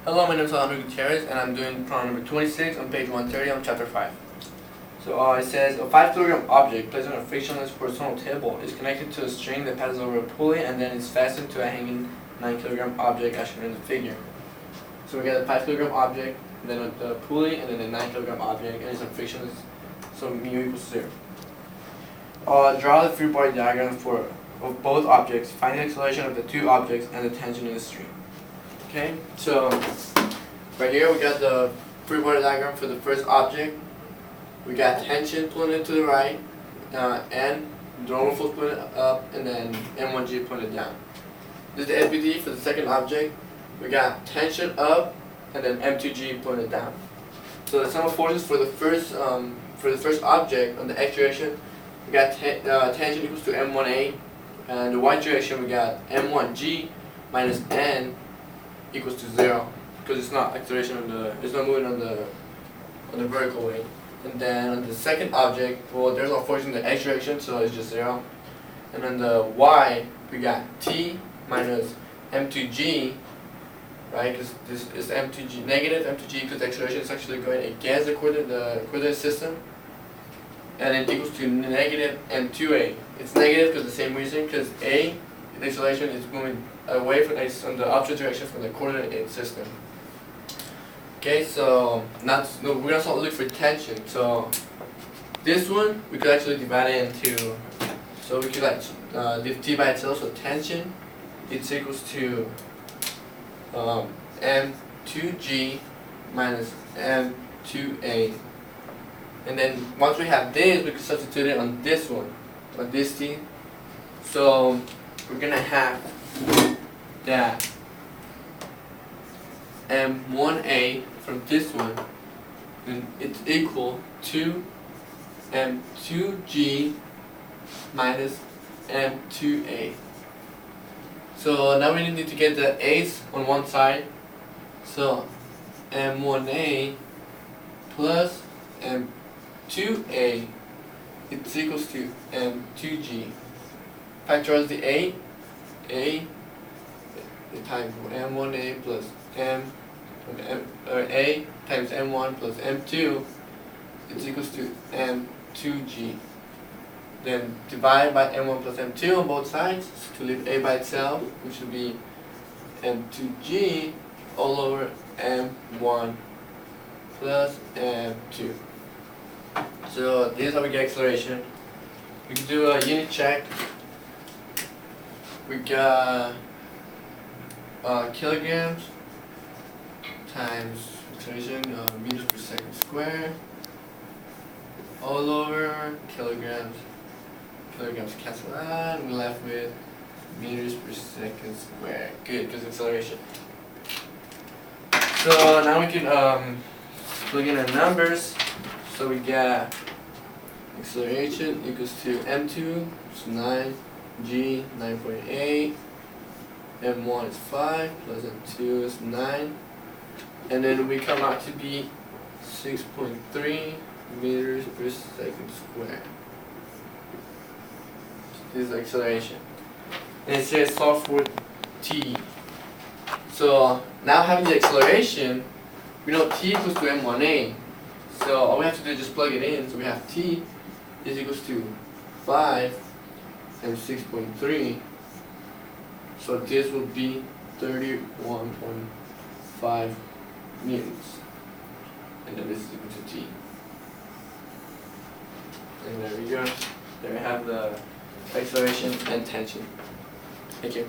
Hello, my name is Alejandro Gutierrez, and I'm doing problem number 26 on page 130 of chapter 5. So it says, a 5 kilogram object placed on a frictionless horizontal table is connected to a string that passes over a pulley and then is fastened to a hanging 9 kilogram object as shown in the figure. So we got a 5 kilogram object, and then a pulley, and then a 9 kilogram object, and it's a frictionless, so mu equals 0. Draw the free body diagram of both objects, find the acceleration of the two objects and the tension in the string. Okay, so right here we got the free body diagram for the first object. We got tension pulling it to the right, and normal force pulling it up, and then M1G pulling it down. This is the SPD for the second object. We got tension up, and then M2G pulling it down. So the sum of forces for the first object on the x direction, we got tension equals to M1A, and the y direction we got M1G minus N equals to 0 because it's not acceleration it's not moving on the vertical way. And then on the second object, well, there's no force in the x direction, so it's just 0. And on the y, we got T minus M2G, right? Because this is M2G negative M2G because the acceleration is actually going against the coordinate system, and it equals to negative M2A. It's negative because the same reason, because A, the acceleration is moving away from on the opposite direction from the coordinate system. Okay, so we're gonna start looking for tension. So this one we could actually divide it into. So we could leave T by itself. So tension it's equals to M2G minus M2A. And then once we have this, we can substitute it on this one, on this T. So we're gonna have that M1A from this one, and it's equal to M2G minus M2A. So now we need to get the A's on one side. So M1A plus M2A it's equals to M2G. Factorize the A times M1A plus A times M1 plus M2 is equals to M2G. Then divide by M1 plus M2 on both sides to leave A by itself, which will be M2G all over M1 plus M2. So this is how we get acceleration. We can do a unit check. We got kilograms times acceleration meters per second square all over kilograms. Kilograms cancel out, and we're left with meters per second square. Good, because acceleration. So now we can plug in our numbers. So we got acceleration equals to M2, so 9, G 9.8, M1 is 5, plus M2 is 9, and then we come out to be 6.3 meters per second square. So this is acceleration. And it says solve for T. So now having the acceleration, we know T equals to M1A. So all we have to do is just plug it in. So we have T is equals to 5 and 6.3. So this will be 31.5 newtons. And then this is equal to T. And there we go. There we have the acceleration and tension. Thank you.